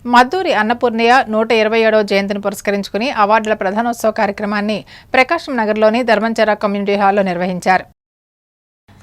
మద్దూరి అన్నపూర్ణయ్య 127వ జయంతిని పురస్కరించుకుని అవార్డుల ప్రధానోత్సవ కార్యక్రమాన్ని ప్రకాశం నగర్లోని ధర్మంచెర కమ్యూనిటీ హాల్లో నిర్వహించారు.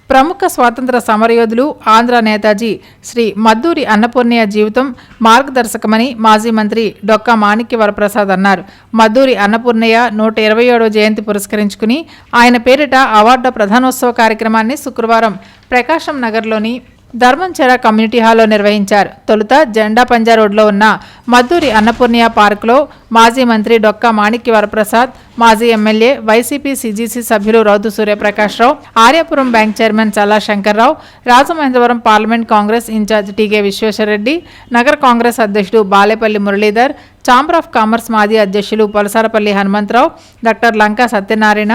ప్రముఖ స్వాతంత్ర సమరయోధులు ఆంధ్ర నేతాజీ శ్రీ మద్దూరి అన్నపూర్ణయ్య జీవితం మార్గదర్శకమని మాజీ మంత్రి డొక్కా మాణిక్య వరప్రసాద్ అన్నారు. మద్దూరి అన్నపూర్ణయ్య 127వ జయంతి పురస్కరించుకుని ఆయన పేరిట అవార్డుల ప్రధానోత్సవ కార్యక్రమాన్ని శుక్రవారం ప్రకాశం నగర్లోని ధర్మంచెర కమ్యూనిటీ హాల్లో నిర్వహించారు. తొలుత జెండా పంజా రోడ్లో ఉన్న మద్దూరి అన్నపూర్ణయ్య పార్కులో మాజీ మంత్రి డొక్కా మాణిక్య వరప్రసాద్, మాజీ ఎమ్మెల్యే వైసీపీ సిజిసి సభ్యులు రౌతు సూర్యప్రకాశ్రావు, ఆర్యాపురం బ్యాంక్ చైర్మన్ చల్లా శంకర్రావు, రాజమహేంద్రవరం పార్లమెంట్ కాంగ్రెస్ ఇన్ఛార్జ్ టీకే విశ్వేశ్వరరెడ్డి, నగర కాంగ్రెస్ అధ్యక్షుడు Balepalli Muralidhar, chamber of commerce మాజీ అధ్యక్షులు పొలసారపల్లి హనుమంతరావు, డాక్టర్ లంకా సత్యనారాయణ,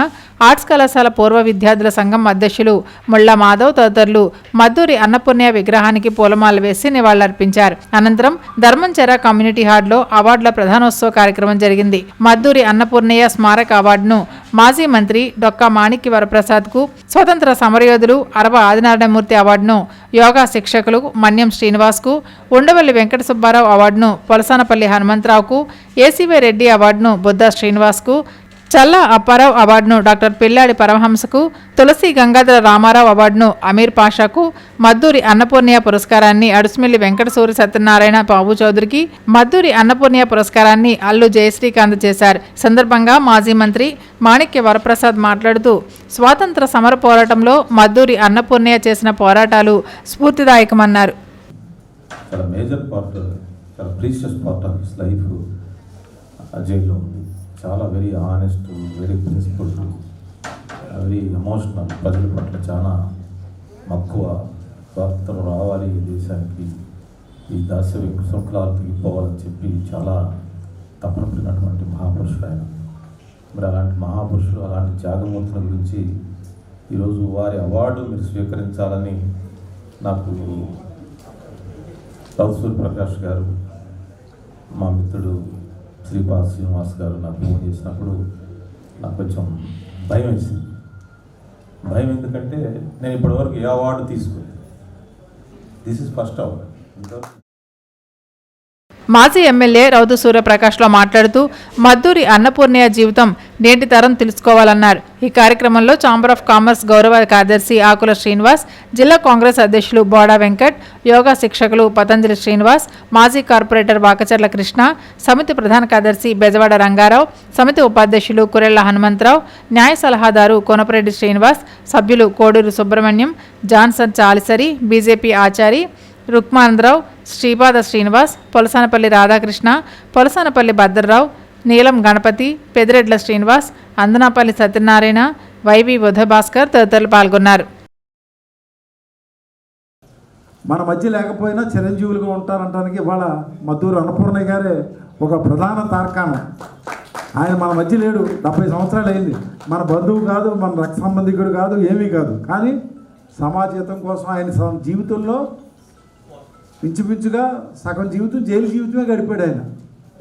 ఆర్ట్స్ కళాశాల పూర్వ విద్యార్థుల సంఘం అధ్యక్షులు ముళ్ల మాధవ్ తదితరులు మద్దూరి అన్నపూర్ణయ్య విగ్రహానికి పూలమాల వేసి నివాళులర్పించారు. అనంతరం ధర్మంచెర కమ్యూనిటీ హాల్లో అవార్డుల ప్రధానోత్సవ కార్యక్రమం జరిగింది. మద్దూరి అన్నపూర్ణయ్య స్మారక అవార్డును మాజీ మంత్రి డొక్కా మాణిక్య వరప్రసాద్కు, స్వతంత్ర సమరయోధులు అరవ ఆదినారాయణమూర్తి అవార్డును యోగా శిక్షకులు మన్యం శ్రీనివాస్కు, ఉండవల్లి వెంకట సుబ్బారావు అవార్డును పొలసానపల్లి హనుమంతరావుకు, ఏసీవై రెడ్డి అవార్డును బుద్ధ శ్రీనివాస్కు, చల్లా అప్పారావు అవార్డును డాక్టర్ పిల్లాడి పరమహంసకు, తులసి గంగాధర రామారావు అవార్డును అమీర్ పాషాకు, మద్దూరి అన్నపూర్ణయ్య పురస్కారాన్ని అడుసుమిల్లి వెంకట సూర్య సత్యనారాయణ బాబు చౌదరికి, మద్దూరి అన్నపూర్ణయ్య పురస్కారాన్ని అల్లు జయశ్రీకాంత్ చేశారు. సందర్భంగా మాజీ మంత్రి మాణిక్య వరప్రసాద్ మాట్లాడుతూ స్వాతంత్ర సమర పోరాటంలో మద్దూరి అన్నపూర్ణయ్య చేసిన పోరాటాలు స్ఫూర్తిదాయకమన్నారు. చాలా very honest, very principled, very emotional, ప్రజల పట్ల చాలా మక్కువ, స్వాతంత్రం రావాలి ఈ దేశానికి, ఈ దాస్య శృంఖలాలు తెగిపోవాలని చెప్పి చాలా తపన పడినటువంటి మహాపురుషుడు ఆయన. మరి అలాంటి మహాపురుషుడు, అలాంటి త్యాగమూర్తుల గురించి ఈరోజు వారి అవార్డు మీరు స్వీకరించాలని నాకు రౌతు సూర్యప్రకాష్ గారు, మా మిత్రుడు శ్రీపాద శ్రీనివాస్ గారు నాకు ఫోన్ చేసినప్పుడు నాకు కొంచెం భయం వేసింది. భయం ఎందుకంటే నేను ఇప్పటివరకు ఏ అవార్డు తీసుకోలేదు. This is first award. మాజీ ఎమ్మెల్యే రౌతు సూర్యప్రకాశ్లో మాట్లాడుతూ మద్దూరి అన్నపూర్ణయ్య జీవితం నేటి తరం తెలుసుకోవాలన్నారు. ఈ కార్యక్రమంలో ఛాంబర్ ఆఫ్ కామర్స్ గౌరవ కార్యదర్శి ఆకుల శ్రీనివాస్, జిల్లా కాంగ్రెస్ అధ్యక్షులు బోడా వెంకట్, యోగా శిక్షకులు పతంజలి శ్రీనివాస్, మాజీ కార్పొరేటర్ వాకచర్ల కృష్ణ, సమితి ప్రధాన కార్యదర్శి బెజవాడ రంగారావు, సమితి ఉపాధ్యక్షులు కురెళ్ల హనుమంతరావు, న్యాయ సలహాదారు కోనపరెడ్డి శ్రీనివాస్, సభ్యులు కోడూరు సుబ్రహ్మణ్యం, జాన్సన్ చాలిసరి, బీజేపీ ఆచారి రుక్మానందరావు, శ్రీపాద శ్రీనివాస్, పొలసానపల్లి రాధాకృష్ణ, పొలసానపల్లి భద్రరావు, నీలం గణపతి, పెదిరెడ్ల శ్రీనివాస్, అందనాపల్లి సత్యనారాయణ, వైవి ఉదయభాస్కర్ తదితరులు పాల్గొన్నారు. మన మధ్య లేకపోయినా చిరంజీవులుగా ఉంటారంటానికి ఇవాళ మద్దూరి అన్నపూర్ణయ్య గారే ఒక ప్రధాన తార్కాణం. ఆయన మన మధ్య లేడు, 70 సంవత్సరాలు అయింది. మన బంధువు కాదు, మన రక్త సంబంధికుడు కాదు, ఏమీ కాదు. కానీ సమాజహితం కోసం ఆయన జీవితంలో ఇంచుమించుగా సగం జీవితం జైలు జీవితమే గడిపాడు. ఆయన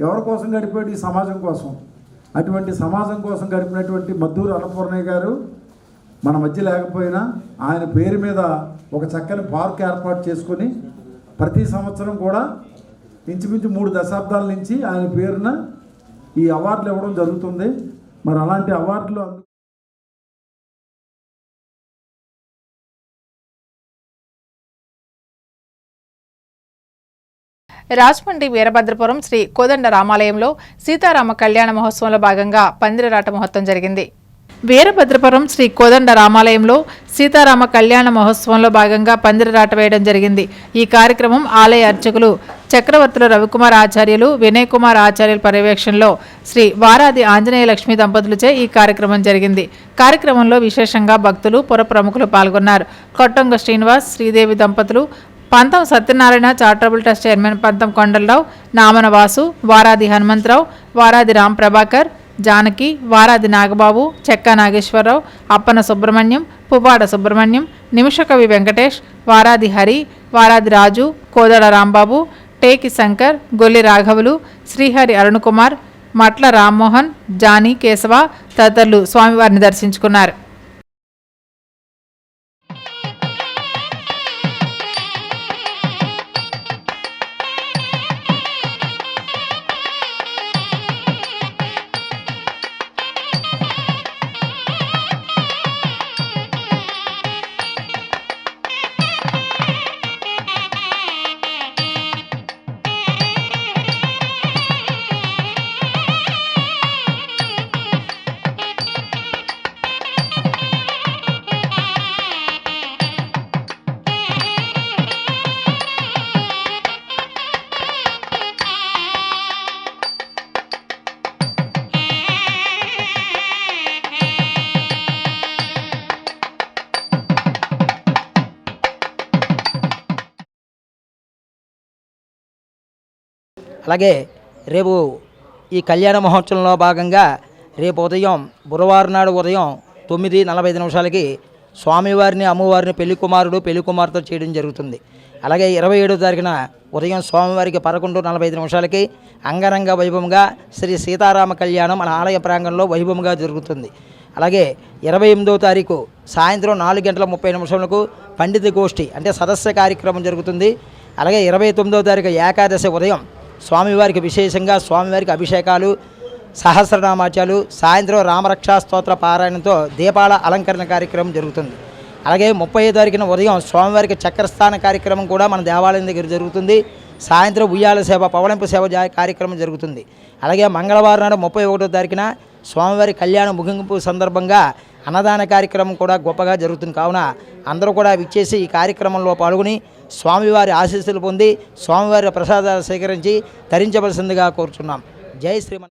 ఎవరి కోసం గడిపాడు? ఈ సమాజం కోసం. అటువంటి సమాజం కోసం గడిపినటువంటి మద్దూరి అన్నపూర్ణయ్య గారు మన మధ్య లేకపోయినా ఆయన పేరు మీద ఒక చక్కని పార్క్ ఏర్పాటు చేసుకొని ప్రతి సంవత్సరం కూడా ఇంచుమించు 3 దశాబ్దాల నుంచి ఆయన పేరున ఈ అవార్డులు ఇవ్వడం జరుగుతుంది. మరి అలాంటి అవార్డులు రాజమండ్రి వీరభద్రపురం శ్రీ కోదండ రామాలయంలో సీతారామ కళ్యాణ మహోత్సవంలో భాగంగా పందిరిరాట మహోత్సవం జరిగింది. వీరభద్రపురం శ్రీ కోదండ రామాలయంలో సీతారామ కళ్యాణ మహోత్సవంలో భాగంగా పందిరిరాట వేయడం జరిగింది. ఈ కార్యక్రమం ఆలయ అర్చకులు చక్రవర్తుల రవికుమార్ ఆచార్యులు, వినయ్ కుమార్ ఆచార్యుల పర్యవేక్షణలో శ్రీ వారాది ఆంజనేయ లక్ష్మీ దంపతులచే ఈ కార్యక్రమం జరిగింది. కార్యక్రమంలో విశేషంగా భక్తులు, పుర ప్రముఖులు పాల్గొన్నారు. కొట్టంగ శ్రీనివాస్, శ్రీదేవి దంపతులు, పంతం సత్యనారాయణ చారిటబుల్ ట్రస్ట్ చైర్మన్ పంతం కొండలరావు, నామన వాసు, వారాది హనుమంతరావు, వారాది రామ్ ప్రభాకర్, జానకి, వారాది నాగబాబు, చెక్క నాగేశ్వరరావు, అప్పన సుబ్రహ్మణ్యం, పువ్వాడ సుబ్రహ్మణ్యం, నిమిషకవి వెంకటేష్, వారాది హరి, వారాది రాజు, కోదడ రాంబాబు, టేకి శంకర్, గొల్లి రాఘవులు, శ్రీహరి అరుణకుమార్, మట్ల రామ్మోహన్, జానీ కేశవ తదితరులు స్వామివారిని దర్శించుకున్నారు. అలాగే రేపు ఈ కళ్యాణ మహోత్సవంలో భాగంగా రేపు ఉదయం బుధవారం నాడు ఉదయం 9:45 స్వామివారిని అమ్మవారిని పెళ్లి కుమారుడు పెళ్లి కుమార్తె చేయడం జరుగుతుంది. అలాగే 27వ తారీఖున ఉదయం స్వామివారికి 11:45 అంగరంగ వైభవంగా శ్రీ సీతారామ కళ్యాణం మన ఆలయ ప్రాంగణంలో వైభవంగా జరుగుతుంది. అలాగే 28వ తారీఖు సాయంత్రం 4:30 పండిత గోష్ఠి అంటే సదస్య కార్యక్రమం జరుగుతుంది. అలాగే 29వ తారీఖు ఏకాదశి ఉదయం స్వామివారికి విశేషంగా స్వామివారికి అభిషేకాలు సహస్రనామాచాలు సాయంత్రం రామరక్షా స్తోత్ర పారాయణంతో దీపాల అలంకరణ కార్యక్రమం జరుగుతుంది. అలాగే 30వ తారీఖున ఉదయం స్వామివారికి చక్రస్థాన కార్యక్రమం కూడా మన దేవాలయం దగ్గర జరుగుతుంది. సాయంత్రం ఉయ్యాల సేవ పవళింపు సేవ కార్యక్రమం జరుగుతుంది. అలాగే మంగళవారం నాడు 31వ తారీఖున స్వామివారి కళ్యాణ ముగింపు సందర్భంగా అన్నదాన కార్యక్రమం కూడా గొప్పగా జరుగుతుంది. కావున అందరూ కూడా విచ్చేసి ఈ కార్యక్రమంలో పాల్గొని స్వామివారి ఆశీస్సులు పొంది స్వామివారి ప్రసాదాలు సేకరించి తరించవలసిందిగా కోరుచున్నాం. జై శ్రీమన్.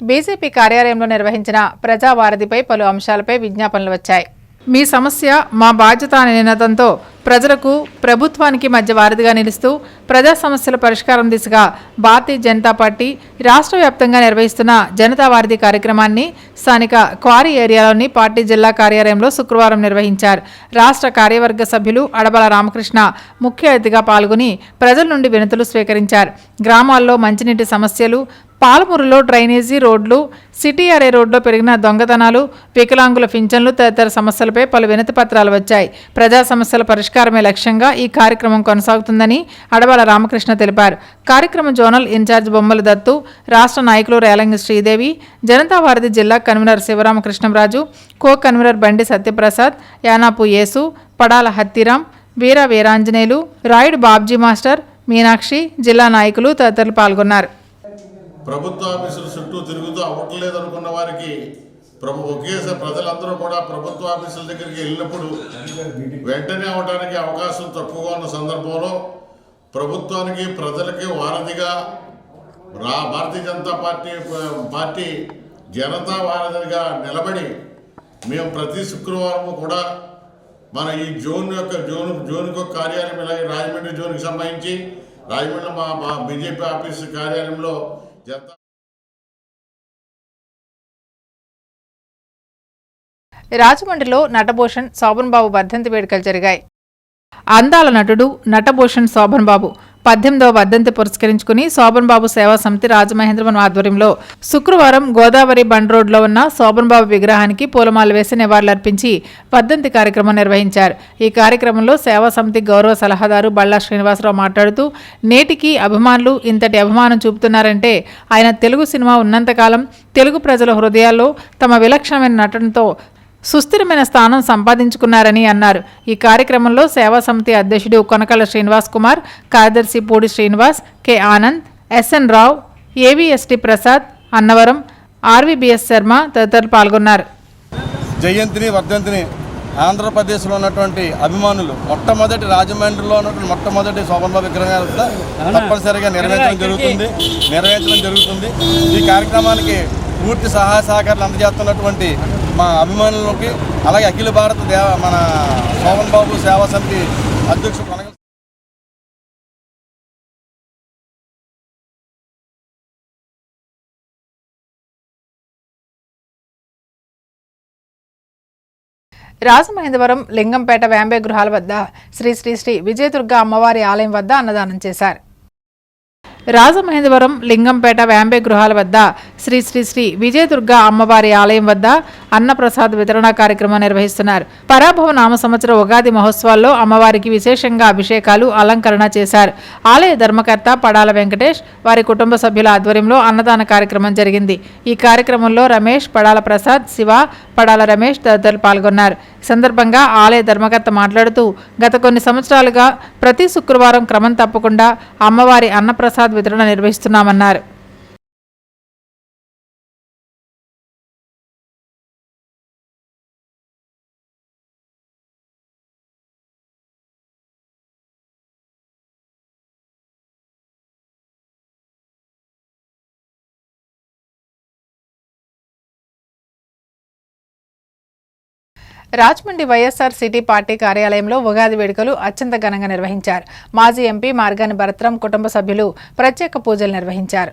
బీజేపీ కార్యాలయంలో నిర్వహించిన ప్రజావారధిపై పలు అంశాలపై విజ్ఞాపనలు వచ్చాయి. మీ సమస్య మా బాధ్యత అనే నినాదంతో ప్రజలకు ప్రభుత్వానికి మధ్య వారధిగా నిలుస్తూ ప్రజా సమస్యల పరిష్కారం దిశగా భారతీయ జనతా పార్టీ రాష్ట్ర వ్యాప్తంగా నిర్వహిస్తున్న జనతా వారధి కార్యక్రమాన్ని స్థానిక క్వారీ ఏరియాలోని పార్టీ జిల్లా కార్యాలయంలో శుక్రవారం నిర్వహించారు. రాష్ట్ర కార్యవర్గ సభ్యులు అడబల రామకృష్ణ ముఖ్య అతిథిగా పాల్గొని ప్రజల నుండి వినతులు స్వీకరించారు. గ్రామాల్లో మంచినీటి సమస్యలు, పాలమూరులో డ్రైనేజీ రోడ్లు, సిటీ అరే రోడ్లో పెరిగిన దొంగతనాలు, వికలాంగుల పింఛన్లు తదితర సమస్యలపై పలు వినతి పత్రాలు వచ్చాయి. ప్రజా సమస్యల పరిష్కారమే లక్ష్యంగా ఈ కార్యక్రమం కొనసాగుతుందని అడబాల రామకృష్ణ తెలిపారు. కార్యక్రమ జోనల్ ఇన్ఛార్జ్ బొమ్మల దత్తు, రాష్ట్ర నాయకులు రేలంగి శ్రీదేవి, జనతా వారధి జిల్లా కన్వీనర్ శివరామకృష్ణంరాజు, కో కన్వీనర్ బండి సత్యప్రసాద్, యానాపు యేసు, పడాల హత్తిరాం, వీర వీరాంజనేయులు, రాయుడు బాబ్జీ మాస్టర్, మీనాక్షి, జిల్లా నాయకులు తదితరులు పాల్గొన్నారు. ప్రభుత్వ ఆఫీసుల చుట్టూ తిరుగుతూ అవ్వట్లేదు అనుకున్న వారికి ఒకేసారి ప్రజలందరూ కూడా ప్రభుత్వ ఆఫీసుల దగ్గరికి వెళ్ళినప్పుడు వెంటనే అవడానికి అవకాశం తక్కువగా ఉన్న సందర్భంలో ప్రభుత్వానికి ప్రజలకి వారధిగా భారతీయ జనతా పార్టీ జనతా వారధిగా నిలబడి మేము ప్రతి శుక్రవారం కూడా మన ఈ జోన్కు కార్యాలయం ఇలాగే రాజమండ్రి జోన్కి సంబంధించి రాజమండ్రి మా బీజేపీ ఆఫీసు కార్యాలయంలో రాజమండ్రిలో నటభూషణ్ శోభన్ బాబు వర్ధంతి వేడుకలు జరిగాయి. అందాల నటుడు నటభూషణ్ శోభన్ బాబు 18వ వర్ధంతి పురస్కరించుకుని శోభన్ బాబు సేవా సమితి రాజమహేంద్రవరం ఆధ్వర్యంలో శుక్రవారం గోదావరి బండ్ రోడ్లో ఉన్న శోభన్ బాబు విగ్రహానికి పూలమాల వేసి నివాళులర్పించి వర్ధంతి కార్యక్రమం నిర్వహించారు. ఈ కార్యక్రమంలో సేవా సమితి గౌరవ సలహాదారు బళ్ళా శ్రీనివాసరావు మాట్లాడుతూ నేటికి అభిమానులు ఇంతటి అభిమానం చూపుతున్నారంటే ఆయన తెలుగు సినిమా ఉన్నంతకాలం తెలుగు ప్రజల హృదయాల్లో తమ విలక్షణమైన నటనతో సుస్థిరమైన స్థానం సంపాదించుకున్నారని అన్నారు. ఈ కార్యక్రమంలో సేవా సమితి అధ్యక్షుడు కొనకళ్ళ శ్రీనివాస్ కుమార్, కార్యదర్శి పూడి శ్రీనివాస్, కె ఆనంద్, ఎస్ఎన్ రావు, ఏవిఎస్టి ప్రసాద్, అన్నవరం, ఆర్వీబీఎస్ శర్మ తదితరులు పాల్గొన్నారు. జయంతిని వర్ధంతిని ఆంధ్రప్రదేశ్లో ఉన్నటువంటి అభిమానులు మొట్టమొదటి రాజమండ్రిలో ఉన్నటువంటి మొట్టమొదటి శోభన్ బాబు విగ్రహాలు తప్పనిసరిగా నిర్వహించడం జరుగుతుంది. ఈ కార్యక్రమానికి పూర్తి సహాయ సహకారాలు అందజేస్తున్నటువంటి మా అభిమానులకి, అలాగే అఖిల భారత మన శోభన్ బాబు సేవా సమితి అధ్యక్షుడు రాజమహేంద్రవరం లింగంపేట వ్యాంబే గృహాల వద్ద శ్రీ శ్రీ శ్రీ విజయదుర్గ అమ్మవారి ఆలయం వద్ద అన్నదానం చేశారు. రాజమహేంద్రవరం లింగంపేట వ్యాంబే గృహాల వద్ద శ్రీ శ్రీ శ్రీ విజయదుర్గ అమ్మవారి ఆలయం వద్ద అన్నప్రసాద్ వితరణ కార్యక్రమం నిర్వహిస్తున్నారు. పరాభవ నామ సంవత్సర ఉగాది మహోత్సవాల్లో అమ్మవారికి విశేషంగా అభిషేకాలు, అలంకరణ చేశారు. ఆలయ ధర్మకర్త పడాల వెంకటేష్, వారి కుటుంబ సభ్యుల ఆధ్వర్యంలో అన్నదాన కార్యక్రమం జరిగింది. ఈ కార్యక్రమంలో రమేష్, పడాల ప్రసాద్, శివ, పడాల రమేష్ తదితరులు పాల్గొన్నారు. ఈ సందర్భంగా ఆలయ ధర్మకర్త మాట్లాడుతూ గత కొన్ని సంవత్సరాలుగా ప్రతి శుక్రవారం క్రమం తప్పకుండా అమ్మవారి అన్నప్రసాద్ వితరణ నిర్వహిస్తున్నామన్నారు. రాజమండ్రి వైఎస్ఆర్ సిటీ పార్టీ కార్యాలయంలో ఉగాది వేడుకలు అత్యంత ఘనంగా నిర్వహించారు. మాజీ ఎంపీ మార్గాని భరత్రాం కుటుంబ సభ్యులు ప్రత్యేక పూజలు నిర్వహించారు.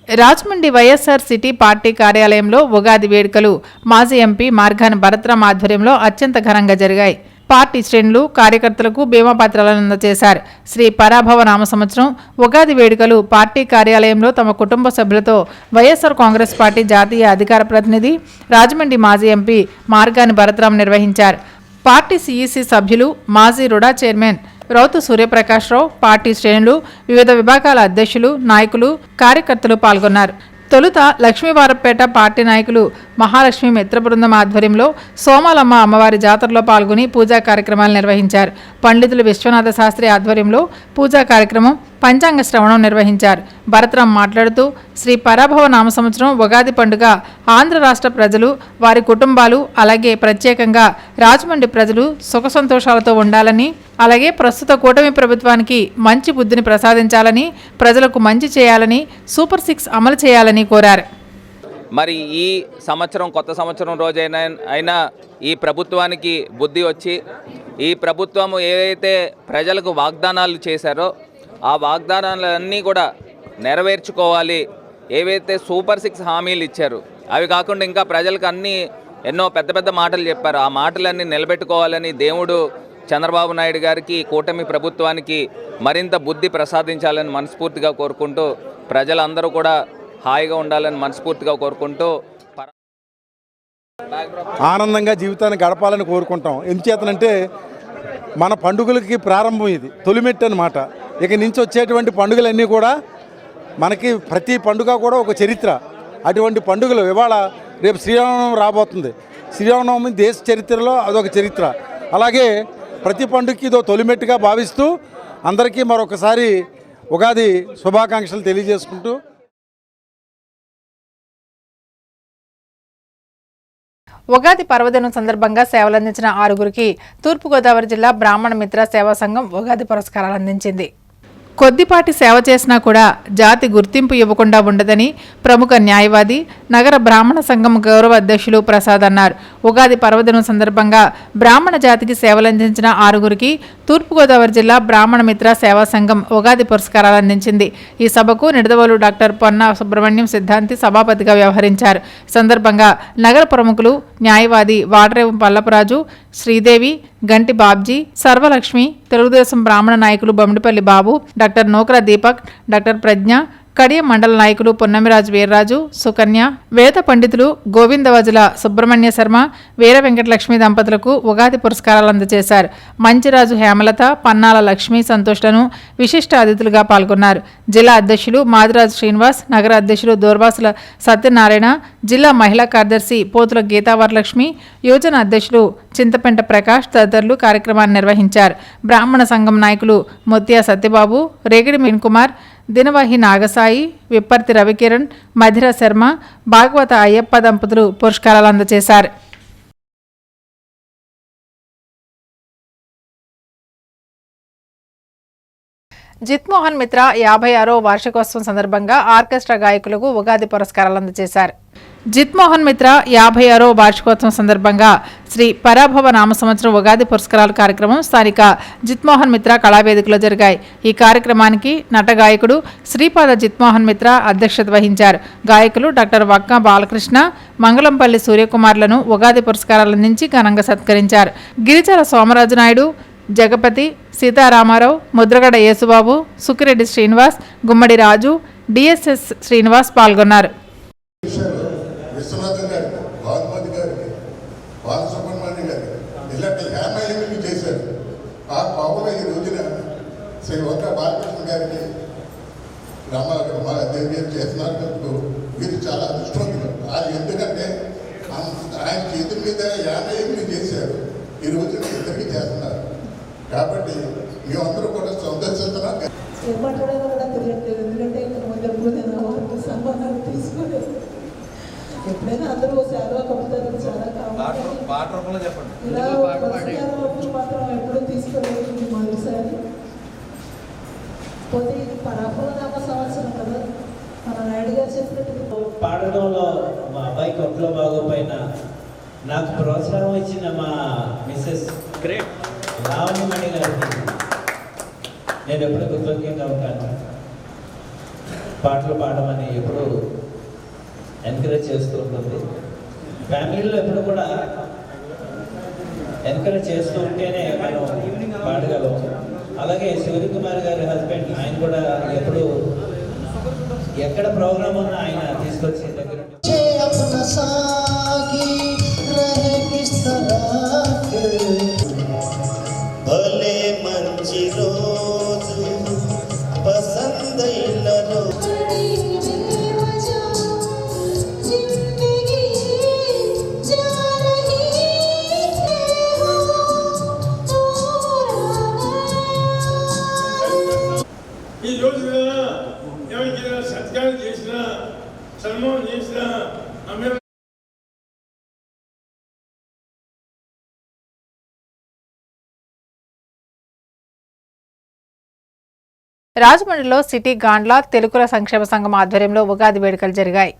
రాజమండ్రి వైఎస్ఆర్ సిటీ పార్టీ కార్యాలయంలో ఉగాది వేడుకలు మాజీ ఎంపీ మార్గాని భరత్రాం ఆధ్వర్యంలో అత్యంత ఘనంగా జరిగాయి. పార్టీ శ్రేణులు కార్యకర్తలకు బీమా పత్రాలను అందజేశారు. శ్రీ పరాభవ నామ సంవత్సరం ఉగాది వేడుకలు పార్టీ కార్యాలయంలో తమ కుటుంబ సభ్యులతో వైఎస్ఆర్ కాంగ్రెస్ పార్టీ జాతీయ అధికార ప్రతినిధి రాజమండ్రి మాజీ ఎంపీ మార్గాని భరత్రాం నిర్వహించారు. పార్టీ సిఈసి సభ్యులు, మాజీ రుడా చైర్మన్ రౌతు సూర్యప్రకాశ్రావు, పార్టీ శ్రేణులు, వివిధ విభాగాల అధ్యక్షులు, నాయకులు, కార్యకర్తలు పాల్గొన్నారు. తొలుత లక్ష్మీవారపేట పార్టీ నాయకులు మహాలక్ష్మి మిత్ర బృందం ఆధ్వర్యంలో సోమాలమ్మ అమ్మవారి జాతరలో పాల్గొని పూజా కార్యక్రమాలు నిర్వహించారు. పండితులు విశ్వనాథ శాస్త్రి ఆధ్వర్యంలో పూజా కార్యక్రమం, పంచాంగ శ్రవణం నిర్వహించారు. భరత్రాం మాట్లాడుతూ శ్రీ పరాభవ నామ సంవత్సరం ఉగాది పండుగ ఆంధ్ర రాష్ట్ర ప్రజలు, వారి కుటుంబాలు, అలాగే ప్రత్యేకంగా రాజమండ్రి ప్రజలు సుఖ సంతోషాలతో ఉండాలని, అలాగే ప్రస్తుత కూటమి ప్రభుత్వానికి మంచి బుద్ధిని ప్రసాదించాలని, ప్రజలకు మంచి చేయాలని, సూపర్ 6 అమలు చేయాలని కోరారు. మరి ఈ సంవత్సరం కొత్త సంవత్సరం రోజైనా ఈ ప్రభుత్వానికి బుద్ధి వచ్చి ఈ ప్రభుత్వం ఏదైతే ప్రజలకు వాగ్దానాలు చేశారో ఆ వాగ్దానాలన్నీ కూడా నెరవేర్చుకోవాలి. ఏవైతే సూపర్ 6 హామీలు ఇచ్చారు అవి కాకుండా ఇంకా ప్రజలకు ఎన్నో పెద్ద పెద్ద మాటలు చెప్పారు. ఆ మాటలన్నీ నిలబెట్టుకోవాలని దేవుడు చంద్రబాబు నాయుడు గారికి, కూటమి ప్రభుత్వానికి మరింత బుద్ధి ప్రసాదించాలని మనస్ఫూర్తిగా కోరుకుంటూ, ప్రజలందరూ కూడా హాయిగా ఉండాలని మనస్ఫూర్తిగా కోరుకుంటూ ఆనందంగా జీవితాన్ని గడపాలని కోరుకుంటాం. ఎందుచేతనంటే మన పండుగలకి ప్రారంభం ఇది, తొలిమెట్టు అన్నమాట. ఇక నుంచి వచ్చేటువంటి పండుగలన్నీ కూడా మనకి ప్రతి పండుగ కూడా ఒక చరిత్ర. అటువంటి పండుగలు ఇవాళ రేపు శ్రీరామనవమి రాబోతుంది. శ్రీరామనవమి దేశ చరిత్రలో అదొక చరిత్ర. అలాగే ప్రతి పండుగకి ఇదో తొలిమెట్టుగా భావిస్తూ అందరికీ మరొకసారి ఉగాది శుభాకాంక్షలు తెలియజేసుకుంటూ ఉగాది పర్వదినం సందర్భంగా సేవలందించిన 6గురికి తూర్పుగోదావరి జిల్లా బ్రాహ్మణ మిత్ర సేవా సంఘం ఉగాది పురస్కారాలు అందించింది. కొద్దిపాటి సేవ చేసినా కూడా జాతి గుర్తింపు ఇవ్వకుండా ఉండదని ప్రముఖ న్యాయవాది, నగర బ్రాహ్మణ సంఘం గౌరవ అధ్యక్షులు ప్రసాద్ అన్నారు. ఉగాది పర్వదినం సందర్భంగా బ్రాహ్మణ జాతికి సేవలందించిన 6గురికి తూర్పుగోదావరి జిల్లా బ్రాహ్మణ మిత్ర సేవా సంఘం ఉగాది పురస్కారాలు అందించింది. ఈ సభకు నిడదవోలు డాక్టర్ పొన్నా సుబ్రహ్మణ్యం సిద్ధాంతి సభాపతిగా వ్యవహరించారు. సందర్భంగా నగర ప్రముఖులు, న్యాయవాది వాడరేవు పల్లపరాజు, శ్రీదేవి, గంటి బాబ్జీ, సర్వలక్ష్మి, తెలుగుదేశం బ్రాహ్మణ నాయకులు బొమ్మిడిపల్లి బాబు, డాక్టర్ నోకరా దీపక్, డాక్టర్ ప్రజ్ఞ, కడియం మండల నాయకులు పొన్నమిరాజు వీర్రాజు, సుకన్య, వేద పండితులు గోవిందవజుల సుబ్రహ్మణ్య శర్మ, వీర వెంకటలక్ష్మి దంపతులకు ఉగాది పురస్కారాలు అందజేశారు. మంచిరాజు హేమలత, పన్నాల లక్ష్మీ సంతోష్లను విశిష్ట అతిథులుగా పాల్గొన్నారు. జిల్లా అధ్యక్షులు మాదిరాజు శ్రీనివాస్, నగర అధ్యక్షులు దూర్వాసుల సత్యనారాయణ, జిల్లా మహిళా కార్యదర్శి పోతుల గీతావరలక్ష్మి, యువజన అధ్యక్షులు చింతపెంట ప్రకాష్ తదితరులు కార్యక్రమాన్ని నిర్వహించారు. బ్రాహ్మణ సంఘం నాయకులు ముత్యా సత్యబాబు, రేగిడి మీన్ కుమార్, దినవాహి నాగసాయి, విప్పర్తి రవికిరణ్, మధిర శర్మ, భాగవత అయ్యప్ప దంపతులు పురస్కారాలు అందజేశారు. జిత్మోహన్ మిత్ర 56వ వార్షికోత్సవం సందర్భంగా ఆర్కెస్ట్రా గాయకులకు ఉగాది పురస్కారాలు అందజేశారు. జిత్మోహన్ మిత్ర 56వ వార్షికోత్సవం సందర్భంగా శ్రీ పరాభవ నామ సంవత్సరం ఉగాది పురస్కారాల కార్యక్రమం స్థానిక జిత్మోహన్ మిత్ర కళావేదికలో జరిగాయి. ఈ కార్యక్రమానికి నట గాయకుడు శ్రీపాద జిత్మోహన్ మిత్ర అధ్యక్షత వహించారు. గాయకులు డాక్టర్ వక్క బాలకృష్ణ, మంగళంపల్లి సూర్యకుమార్లను ఉగాది పురస్కారాలు అందించి ఘనంగా సత్కరించారు. గిరిజల సోమరాజు నాయుడు, జగపతి, సీతారామారావు, ముద్రగడ యేసుబాబు, సుకిరెడ్డి శ్రీనివాస్, గుమ్మడి రాజు, డిఎస్ఎస్ శ్రీనివాస్ పాల్గొన్నారు. విశ్వనాథన్ గారికి, భానుమతి గారికి, బాలసుబ్రహ్మణ్యం గారికి ఇలాంటి హ్యామయ్యలు చేశారు. ఆ పావులో ఈ రోజున శ్రీ వంక బాలకృష్ణ గారికి రమాదేవి గారు చేసినందుకు వీరు చాలా అదృష్టవంతులు. అది ఎందుకంటే ఆయన చేతుల మీద హ్యామయ్యలు చేశారు, ఈ రోజున ఇద్దరికి చేస్తున్నారు. కాబట్టి మేమందరూ కూడా సందర్శిస్తున్నాం. ఏమంటాడో కూడా తెలియట్లేదు, ఎందుకంటే ఇక్కడ ముందు నేను సంబంధాలు తీసుకోలేదు. ఎప్పుడైనా అందరూ సేవలో కప్పుతారు, చాలా కావాలి. ఇలా పురస్కారాలు మాత్రం ఎప్పుడూ తీసుకోలేదు. మొదటిసారి పోతే ఇది పరాభవ నామ సంవత్సరం కదా, మన నాయుడు గారు చెప్పినట్టు పాడటంలో మా అబ్బాయి కొట్లో బాగోపోయినా నాకు ప్రోత్సాహం ఇచ్చిన మా మిస్సెస్ గ్రేట్ లావణ్యమణి గారికి నేను ఎప్పుడు కృతజ్ఞంగా ఉంటాను. పాటలు పాడమని ఎప్పుడు ఎంకరేజ్ చేస్తూ ఉంటుంది. ఫ్యామిలీలో ఎప్పుడు కూడా ఎంకరేజ్ చేస్తూ ఉంటేనే మనం పాడగలం. అలాగే సూర్యకుమార్ గారి హస్బెండ్, ఆయన కూడా ఎప్పుడు ఎక్కడ ప్రోగ్రామ్ ఉన్నా ఆయన తీసుకొచ్చి దగ్గర భలే మంచి రోజు పసందైన రోజు ఈ రోజున ఎవరికైనా సత్కారం చేసినా సన్మానం చేసినా ఆమె రాజమండ్రిలో సిటీ గాండ్ల తెలుగుల సంక్షేమ సంఘం ఆధ్వర్యంలో ఉగాది వేడుకలు జరిగాయి.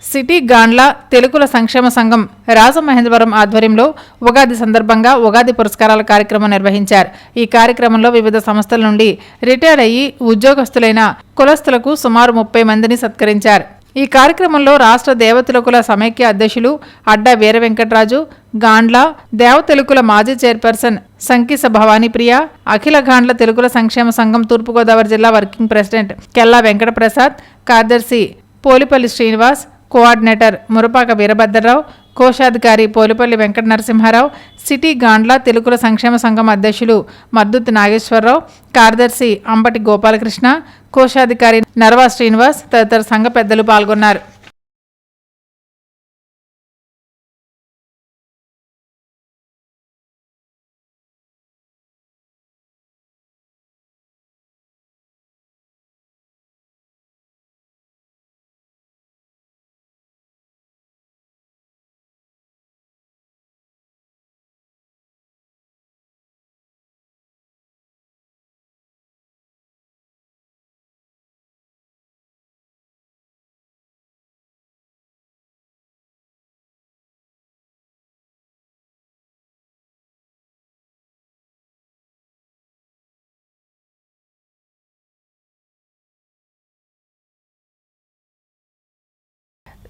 సిటీ గాండ్ల తెలుగుల సంక్షేమ సంఘం రాజమహేంద్రవరం ఆధ్వర్యంలో ఉగాది సందర్భంగా ఉగాది పురస్కారాల కార్యక్రమం నిర్వహించారు. ఈ కార్యక్రమంలో వివిధ సంస్థల నుండి రిటైర్ అయ్యి ఉద్యోగస్తులైన కులస్తులకు సుమారు 30 మందిని సత్కరించారు. ఈ కార్యక్రమంలో రాష్ట్ర దేవతెలుకుల సమైక్య అధ్యక్షులు అడ్డా వీర వెంకటరాజు, గాండ్ల దేవతెలుకుల మాజీ చైర్పర్సన్ సంకీస భవానీప్రియ, అఖిల గాండ్ల తెలుగుల సంక్షేమ సంఘం తూర్పుగోదావరి జిల్లా వర్కింగ్ ప్రెసిడెంట్ కెల్లా వెంకటప్రసాద్, కార్యదర్శి పోలిపల్లి శ్రీనివాస్, కోఆర్డినేటర్ మురపాక వీరభద్రరావు, కోశాధికారి పోలిపల్లి వెంకట నరసింహారావు, సిటీ గాండ్ల తెలుగుల సంక్షేమ సంఘం అధ్యక్షులు మద్దుతి నాగేశ్వరరావు, కార్యదర్శి అంబటి గోపాలకృష్ణ, కోశాధికారి నర్వా శ్రీనివాస్ తదితర సంఘ పెద్దలు పాల్గొన్నారు.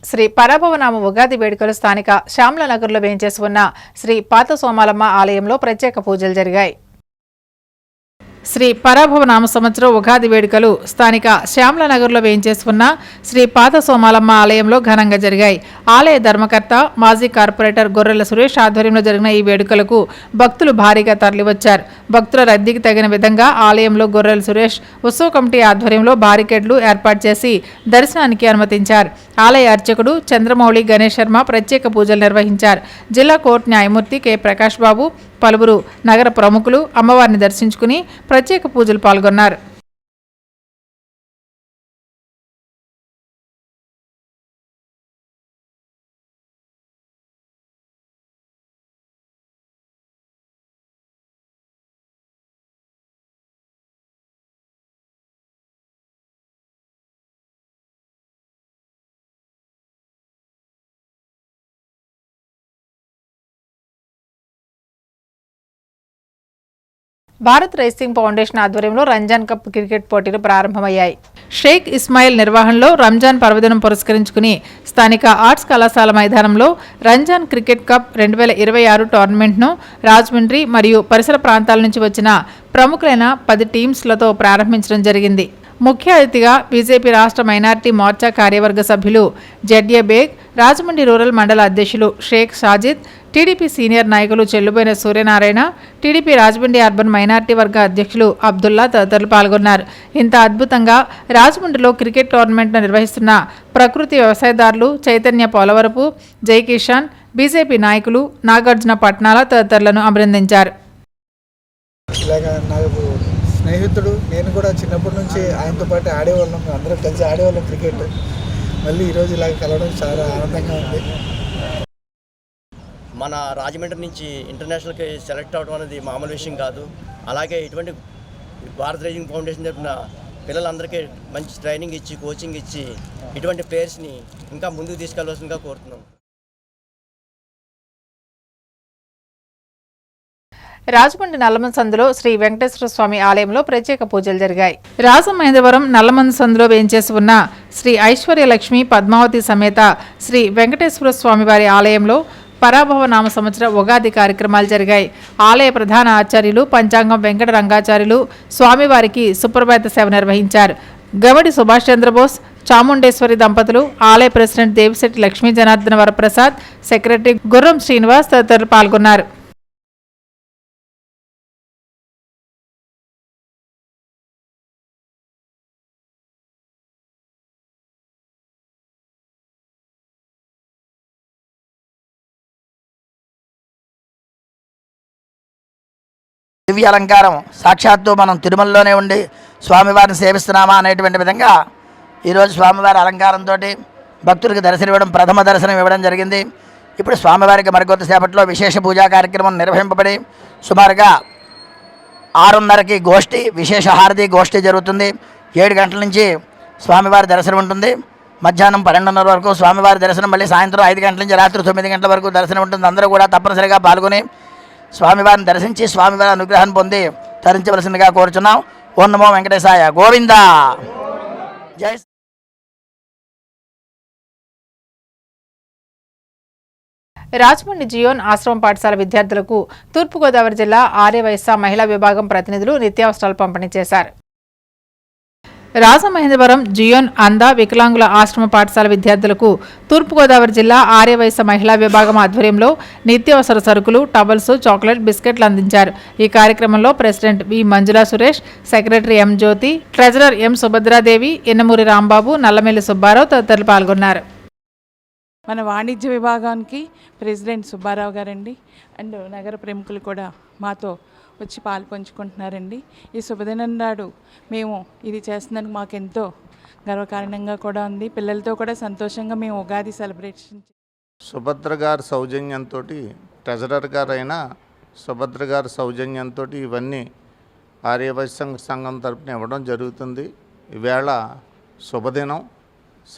శ్రీ పరాభవనామ ఉగాది వేడుకలు స్థానిక శ్యామలనగర్లో వేంచేసి ఉన్న శ్రీ పాత సోమాలమ్మ ఆలయంలో ప్రత్యేక పూజలు జరిగాయి. శ్రీ పరాభవనామ సంవత్సరం ఉగాది వేడుకలు స్థానిక శ్యామలనగర్లో వేంచేసి ఉన్న శ్రీ పాత సోమాలమ్మ ఆలయంలో ఘనంగా జరిగాయి. ఆలయ ధర్మకర్త మాజీ కార్పొరేటర్ గొర్రెల సురేష్ ఆధ్వర్యంలో జరిగిన ఈ వేడుకలకు భక్తులు భారీగా తరలివచ్చారు. భక్తుల రద్దీకి తగిన విధంగా ఆలయంలో గొర్రెల సురేష్ ఉత్సవ కమిటీ ఆధ్వర్యంలో బారికేడ్లు ఏర్పాటు చేసి దర్శనానికి అనుమతించారు. ఆలయ అర్చకుడు చంద్రమౌళి గణేష్ శర్మ ప్రత్యేక పూజలు నిర్వహించారు. జిల్లా కోర్టు న్యాయమూర్తి కె ప్రకాష్ బాబు, పలువురు నగర ప్రముఖులు అమ్మవారిని దర్శించుకుని ప్రత్యేక పూజలు పాల్గొన్నారు. భారత్ రేసింగ్ ఫౌండేషన్ ఆధ్వర్యంలో రంజాన్ కప్ క్రికెట్ పోటీలు ప్రారంభమయ్యాయి. షేక్ ఇస్మాయిల్ నిర్వహణలో రంజాన్ పర్వదినం పురస్కరించుకుని స్థానిక ఆర్ట్స్ కళాశాల మైదానంలో రంజాన్ క్రికెట్ కప్ 2026 టోర్నమెంట్ను రాజమండ్రి మరియు పరిసర ప్రాంతాల నుంచి వచ్చిన ప్రముఖులైన 10 టీమ్స్లతో ప్రారంభించడం జరిగింది. ముఖ్య అతిథిగా బీజేపీ రాష్ట్ర మైనార్టీ మోర్చా కార్యవర్గ సభ్యులు జడ్యే బేగ్, రాజమండ్రి రూరల్ మండల అధ్యక్షులు షేక్ షాజిద్, టీడీపీ సీనియర్ నాయకులు Chelluboina Suryanarayana, TDP Rajahmundry urban minority వర్గ అధ్యక్షులు అబ్దుల్లా తదితరులు పాల్గొన్నారు. ఇంత అద్భుతంగా రాజమండ్రిలో క్రికెట్ టోర్నమెంట్ను నిర్వహిస్తున్న ప్రకృతి వ్యవసాయదారులు చైతన్య పోలవరపు, జై కిషాన్, బీజేపీ నాయకులు నాగార్జున పట్నాల తదితరులను అభినందించారు. స్నేహితుడు, నేను కూడా చిన్నప్పటి నుంచి ఆయనతో పాటు ఆడేవాళ్ళం, అందరం కలిసి ఆడేవాళ్ళం క్రికెట్. మళ్ళీ ఈరోజు ఇలాగ కలవడం చాలా ఆనందంగా ఉంది. మన రాజమండ్రి నుంచి ఇంటర్నేషనల్కి సెలెక్ట్ అవ్వడం అనేది మామూలు విషయం కాదు. అలాగే ఇటువంటి భారత్ రేసింగ్ ఫౌండేషన్ తరఫున పిల్లలందరికీ మంచి ట్రైనింగ్ ఇచ్చి, కోచింగ్ ఇచ్చి ఇటువంటి ప్లేయర్స్ని ఇంకా ముందుకు తీసుకెళ్లవలసిందిగా కోరుతున్నాం. రాజమండ్రి నల్లమన్ సందులో శ్రీ వెంకటేశ్వర స్వామి ఆలయంలో ప్రత్యేక పూజలు జరిగాయి. రాజమహేంద్రవరం నల్లమన్ సందులో వేంచేసి ఉన్న శ్రీ ఐశ్వర్యలక్ష్మి పద్మావతి సమేత శ్రీ వెంకటేశ్వర స్వామి వారి ఆలయంలో పరాభవ నామ సంవత్సర ఉగాది కార్యక్రమాలు జరిగాయి. ఆలయ ప్రధాన ఆచార్యులు పంచాంగం వెంకట రంగాచార్యులు స్వామివారికి సుప్రభాత సేవ నిర్వహించారు. గవడి సుభాష్ చంద్రబోస్, చాముండేశ్వరి దంపతులు, ఆలయ ప్రెసిడెంట్ దేవిశెట్టి లక్ష్మీ జనార్దన వరప్రసాద్, సెక్రటరీ గుర్రం శ్రీనివాస్ తదితరులు పాల్గొన్నారు. దివ్య అలంకారం సాక్షాత్తు మనం తిరుమలలోనే ఉండి స్వామివారిని సేవిస్తున్నామా అనేటువంటి విధంగా ఈరోజు స్వామివారి అలంకారంతో భక్తులకు దర్శనం ఇవ్వడం, ప్రథమ దర్శనం ఇవ్వడం జరిగింది. ఇప్పుడు స్వామివారికి మరికొద్ది సేపట్లో విశేష పూజా కార్యక్రమం నిర్వహింపబడి సుమారుగా 6:30కి గోష్ఠి, విశేష హారతి గోష్ఠి జరుగుతుంది. 7 గంటల నుంచి స్వామివారి దర్శనం ఉంటుంది. మధ్యాహ్నం 12:30 వరకు స్వామివారి దర్శనం, మళ్ళీ సాయంత్రం 5 గంటల నుంచి రాత్రి 9 గంటల వరకు దర్శనం ఉంటుంది. అందరూ కూడా తప్పనిసరిగా పాల్గొని స్వామివారిని దర్శించి స్వామివారి అనుగ్రహాన్ని పొంది తరించవలసిందిగా కోరుచున్నాం. ఓం నమో వెంకటేశాయ. గోవింద జై. రాజమండ్రి జియోన్ ఆశ్రమ పాఠశాల విద్యార్థులకు తూర్పుగోదావరి జిల్లా ఆర్యవైశ్య మహిళా విభాగం ప్రతినిధులు నిత్యావసరాలు పంపిణీ చేశారు. రాజమహేంద్రవరం జియోన్ అంద వికలాంగుల ఆశ్రమ పాఠశాల విద్యార్థులకు తూర్పుగోదావరి జిల్లా ఆర్యవైశ్య మహిళా విభాగం ఆధ్వర్యంలో నిత్యావసర సరుకులు, టవల్స్, చాక్లెట్, బిస్కెట్లు అందించారు. ఈ కార్యక్రమంలో president V Manjula Suresh, secretary M Jyothi, treasurer M Subhadradevi, Ennamuri Rambabu, Nallamelli Subbarao తదితరులు పాల్గొన్నారు. మన వాణిజ్య విభాగానికి ప్రెసిడెంట్ సుబ్బారావు గారండి అండ్ నగర ప్రముఖులు కూడా మాతో వచ్చి పాలు పంచుకుంటున్నారండి. ఈ శుభదినం నాడు మేము ఇది చేస్తున్నందుకు మాకెంతో గర్వకారణంగా కూడా ఉంది. పిల్లలతో కూడా సంతోషంగా మేము ఉగాది సెలబ్రేషన్. సుభద్ర గారి సౌజన్యంతో, ట్రెజరర్ గారైన సుభద్ర గారి సౌజన్యంతో ఇవన్నీ ఆర్యవైశ్య సంఘం తరపున ఇవ్వడం జరుగుతుంది. ఈవేళ శుభదినం,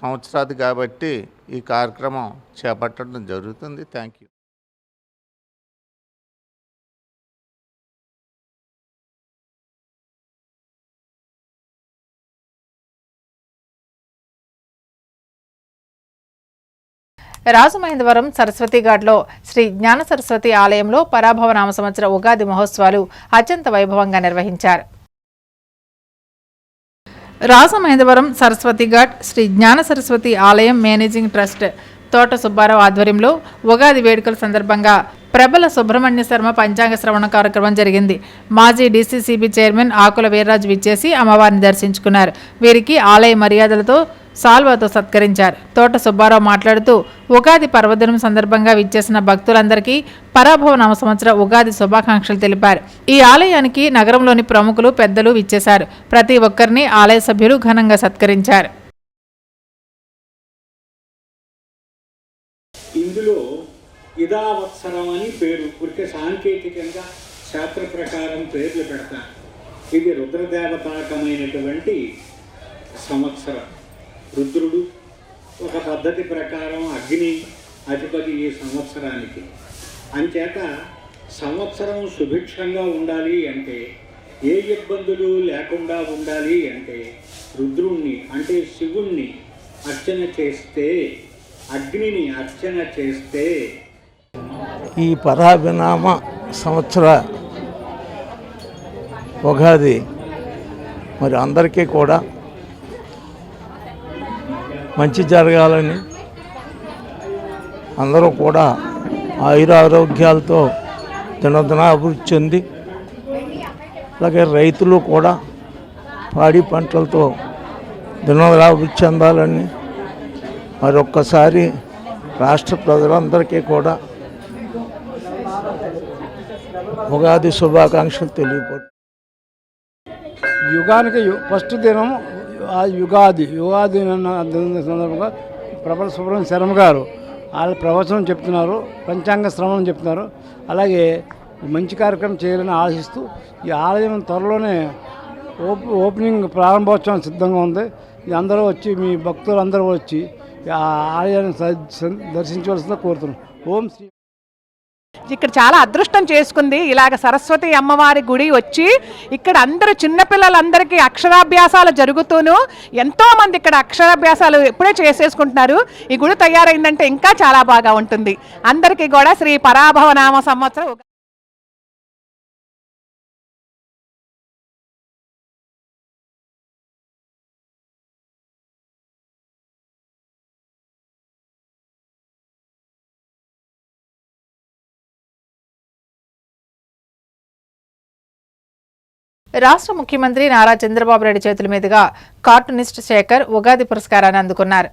సంవత్సరాది కాబట్టి ఈ కార్యక్రమం చేపట్టడం జరుగుతుంది. Thank you. రాజమహేంద్రవరం సరస్వతి ఘాట్లో శ్రీ జ్ఞాన సరస్వతి ఆలయంలో పరాభవ నామ సంవత్సర ఉగాది మహోత్సవాలు అత్యంత వైభవంగా నిర్వహించారు. రాజమహేంద్రవరం సరస్వతి ఘాట్ శ్రీ జ్ఞాన సరస్వతి ఆలయం మేనేజింగ్ ట్రస్ట్ తోట సుబ్బారావు ఆధ్వర్యంలో ఉగాది వేడుకల సందర్భంగా ప్రబల సుబ్రహ్మణ్య శర్మ పంచాంగ శ్రవణ కార్యక్రమం జరిగింది. మాజీ డీసీసీబీ చైర్మన్ ఆకుల వీర్రాజు విచ్చేసి అమ్మవారిని దర్శించుకున్నారు. వీరికి ఆలయ మర్యాదలతో సాల్వాతో సత్కరించారు. తోట సుబ్బారావు మాట్లాడుతూ ఉగాది పర్వదినం సందర్భంగా విచ్చేసిన భక్తులందరికీ పరాభవ నామ సంవత్సర ఉగాది శుభాకాంక్షలు తెలిపారు. ఈ ఆలయానికి నగరంలోని ప్రముఖులు, పెద్దలు విచ్చేశారు. ప్రతి ఒక్కరిని ఆలయ సభ్యులు ఘనంగా సత్కరించారు. ఇందులో ఇదావత్సరం అని పేరు, ఊరికే సాంకేతికంగా శాస్త్ర ప్రకారం పేర్లు పెడతారు. ఇది రుద్రదేవతాకమైనటువంటి సంవత్సరం. రుద్రుడు ఒక పద్ధతి ప్రకారం అగ్ని అధిపతి ఈ సంవత్సరానికి. అంచేత సంవత్సరం సుభిక్షంగా ఉండాలి అంటే, ఏ ఇబ్బందులు లేకుండా ఉండాలి అంటే రుద్రుణ్ణి అంటే శివుణ్ణి అర్చన చేస్తే, అగ్నిని అర్చన చేస్తే ఈ పరాభినామ సంవత్సర ఉగాది మరి అందరికీ కూడా మంచి జరగాలని, అందరూ కూడా ఆయురారోగ్యాలతో దినదిన అభివృద్ధి చెంది, అలాగే రైతులు కూడా పాడి పంటలతో దినదిన అభివృద్ధి చెందాలని మరొక్కసారి రాష్ట్ర ప్రజలందరికీ కూడా ఉగాది శుభాకాంక్షలు తెలియపడు. యుగానికి ఫస్ట్ దినం యుగాది సందర్భంగా ప్రబల సుబ్రహ్మణ్య శర్మ గారు వాళ్ళ ప్రవచనం చెప్తున్నారు, పంచాంగ శ్రవణం చెప్తున్నారు. అలాగే మంచి కార్యక్రమం చేయాలని ఆశిస్తూ ఈ ఆలయం త్వరలోనే ఓపెనింగ్ ప్రారంభోత్సవం సిద్ధంగా ఉంది. అందరూ వచ్చి, మీ భక్తులందరూ వచ్చి ఆ ఆలయాన్ని దర్శించవలసిందిగా కోరుతున్నాం. ఓం శ్రీ. ఇక్కడ చాలా అదృష్టం చేసుకుంది. ఇలాగ సరస్వతి అమ్మవారి గుడి వచ్చి ఇక్కడ అందరూ చిన్నపిల్లలందరికీ అక్షరాభ్యాసాలు జరుగుతూను ఎంతోమంది ఇక్కడ అక్షరాభ్యాసాలు ఎప్పుడే చేసేసుకుంటున్నారు. ఈ గుడి తయారైందంటే ఇంకా చాలా బాగా ఉంటుంది. అందరికీ కూడా శ్రీ పరాభవ నామ సంవత్సరం. రాష్ట్ర ముఖ్యమంత్రి నారా చంద్రబాబు నాయుడు చేతుల మీదుగా కార్టూనిస్ట్ శేఖర్ ఉగాది పురస్కారాన్ని అందుకున్నారు.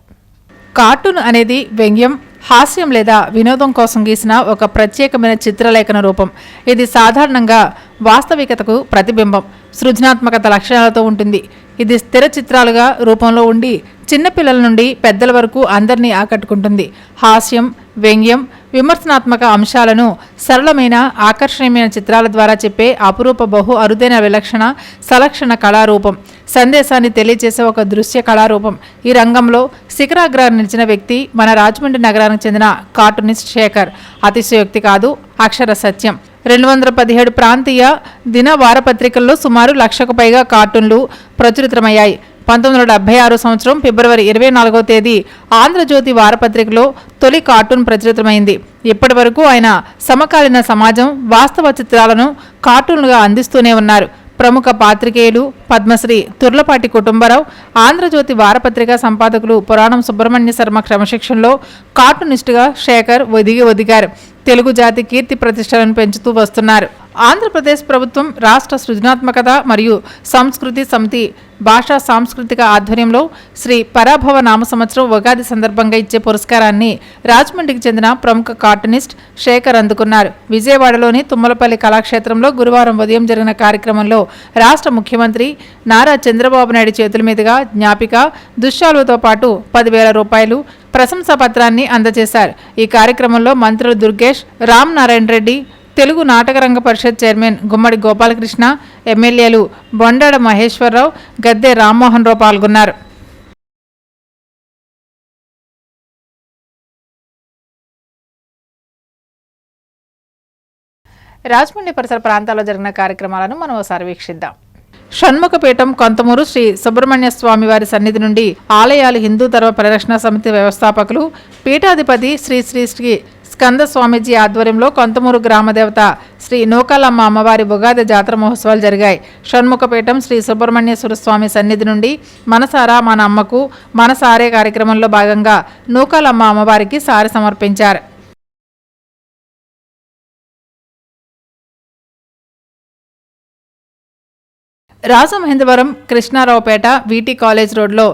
కార్టూన్ అనేది వ్యంగ్యం, హాస్యం లేదా వినోదం కోసం గీసిన ఒక ప్రత్యేకమైన చిత్రలేఖన రూపం. ఇది సాధారణంగా వాస్తవికతకు ప్రతిబింబం, సృజనాత్మకత లక్షణాలతో ఉంటుంది. ఇది స్థిర చిత్రాలుగా రూపంలో ఉండి చిన్నపిల్లల నుండి పెద్దల వరకు అందరినీ ఆకట్టుకుంటుంది. హాస్యం, వ్యంగ్యం, విమర్శనాత్మక అంశాలను సరళమైన ఆకర్షణీయమైన చిత్రాల ద్వారా చెప్పే అపురూప బహు అరుదైన విలక్షణ సలక్షణ కళారూపం, సందేశాన్ని తెలియజేసే ఒక దృశ్య కళారూపం. ఈ రంగంలో శిఖరాగ్రాన్ని నిలిచిన వ్యక్తి మన రాజమండ్రి నగరానికి చెందిన కార్టూనిస్ట్ శేఖర్. అతిశయోక్తి కాదు, అక్షర సత్యం. 217 ప్రాంతీయ దిన వారపత్రికల్లో సుమారు 1,00,000కు పైగా కార్టూన్లు ప్రచురితమయ్యాయి. 1976 సంవత్సరం ఫిబ్రవరి 24వ తేదీ ఆంధ్రజ్యోతి వారపత్రికలో తొలి కార్టూన్ ప్రచురితమైంది. ఇప్పటి వరకు ఆయన సమకాలీన సమాజం వాస్తవ చిత్రాలను కార్టూన్లుగా అందిస్తూనే ఉన్నారు. ప్రముఖ పాత్రికేయులు పద్మశ్రీ తుర్లపాటి కుటుంబరావు, ఆంధ్రజ్యోతి వారపత్రిక సంపాదకులు పురాణం సుబ్రహ్మణ్య శర్మ క్రమశిక్షణలో కార్టూనిస్టుగా శేఖర్ ఒదిగారు. తెలుగు జాతి కీర్తి ప్రతిష్టలను పెంచుతూ వస్తున్నారు. ఆంధ్రప్రదేశ్ ప్రభుత్వం రాష్ట్ర సృజనాత్మకత మరియు సంస్కృతి సమితి భాషా సాంస్కృతిక ఆధ్వర్యంలో శ్రీ పరాభవ నామ సంవత్సరం ఉగాది సందర్భంగా ఇచ్చే పురస్కారాన్ని రాజమండ్రికి చెందిన ప్రముఖ కార్టూనిస్ట్ శేఖర్ అందుకున్నారు. విజయవాడలోని తుమ్మలపల్లి కళాక్షేత్రంలో గురువారం ఉదయం జరిగిన కార్యక్రమంలో రాష్ట్ర ముఖ్యమంత్రి నారా చంద్రబాబు నాయుడు చేతుల మీదుగా జ్ఞాపిక, దుశ్శాలువతో పాటు 10,000 రూపాయలు ప్రశంసా పత్రాన్ని అందజేశారు. ఈ కార్యక్రమంలో మంత్రులు దుర్గేష్, రామ్ నారాయణ రెడ్డి, తెలుగు నాటకరంగ పరిషత్ చైర్మన్ గుమ్మడి గోపాలకృష్ణ, ఎమ్మెల్యేలు బొండాడ మహేశ్వరరావు, గద్దె రామ్మోహన్ రావు పాల్గొన్నారు. రాజమండ్రి పరిసర ప్రాంతాల్లో జరిగిన కార్యక్రమాలను మనం ఒకసారి వీక్షిద్దాం. షణ్ముఖపీఠం కొంతమూరు శ్రీ సుబ్రహ్మణ్య స్వామి వారి సన్నిధి నుండి ఆలయాలు హిందూ ధర్మ పరిరక్షణ సమితి వ్యవస్థాపకులు పీఠాధిపతి శ్రీ శ్రీ శ్రీ స్కంద స్వామీజీ ఆధ్వర్యంలో కొంతమూరు గ్రామదేవత శ్రీ నూకాలమ్మ అమ్మవారి ఉగాది జాతర మహోత్సవాలు జరిగాయి. షణ్ముఖపీఠం శ్రీ సుబ్రహ్మణ్యేశ్వర స్వామి సన్నిధి నుండి మనసారా మన అమ్మకు మనసారే కార్యక్రమంలో భాగంగా నూకాలమ్మ అమ్మవారికి సారి సమర్పించారు. రాజమహేంద్రవరం కృష్ణారావుపేట వీటీ కాలేజ్ రోడ్లో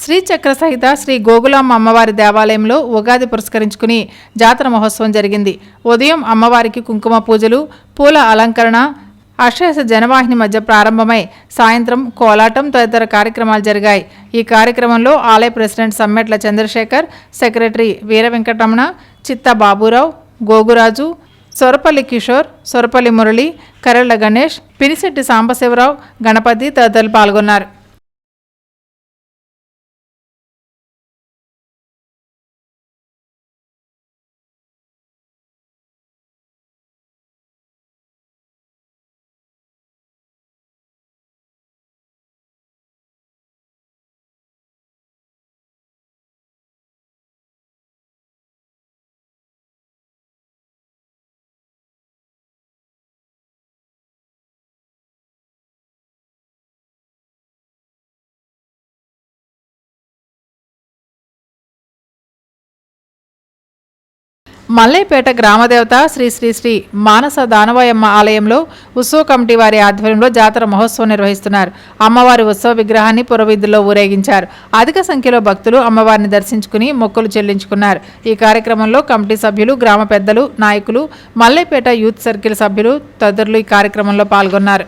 శ్రీచక్ర సహిత శ్రీ గోగులామ్మ అమ్మవారి దేవాలయంలో ఉగాది పురస్కరించుకుని జాతర మహోత్సవం జరిగింది. ఉదయం అమ్మవారికి కుంకుమ పూజలు, పూల అలంకరణ, అక్షయస జనవాహిని మధ్య ప్రారంభమై సాయంత్రం కోలాటం తదితర కార్యక్రమాలు జరిగాయి. ఈ కార్యక్రమంలో ఆలయ ప్రెసిడెంట్ సమ్మెట్ల చంద్రశేఖర్, సెక్రటరీ వీర వెంకటరమణ, చిత్త బాబురావు, గోగురాజు, సొరపల్లి కిషోర్, సొరపల్లి మురళి, కరెళ్ల గణేష్, పినిశెట్టి సాంబశివరావు, గణపతి తదితరులు పాల్గొన్నారు. మల్లేపేట గ్రామదేవత శ్రీ శ్రీ శ్రీ మానస దానవాయమ్మ ఆలయంలో ఉత్సవ కమిటీ వారి ఆధ్వర్యంలో జాతర మహోత్సవం నిర్వహిస్తున్నారు. అమ్మవారి ఉత్సవ విగ్రహాన్ని పురవీధుల్లో ఊరేగించారు. అధిక సంఖ్యలో భక్తులు అమ్మవారిని దర్శించుకుని మొక్కులు చెల్లించుకున్నారు. ఈ కార్యక్రమంలో కమిటీ సభ్యులు, గ్రామ పెద్దలు, నాయకులు, మల్లేపేట యూత్ సర్కిల్ సభ్యులు తదితరులు ఈ కార్యక్రమంలో పాల్గొన్నారు.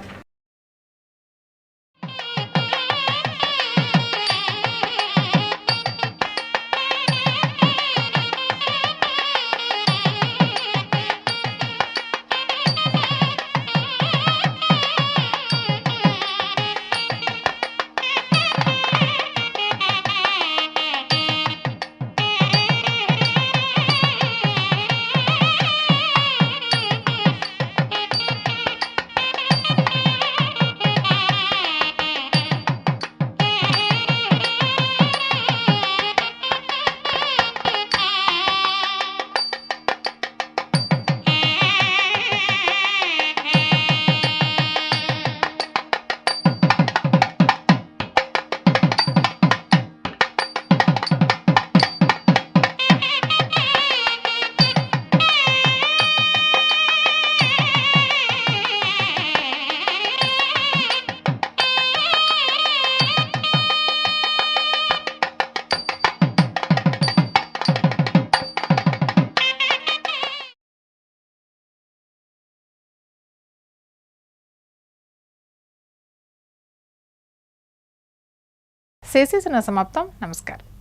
శేషేసిన సమాప్తం. నమస్కారం.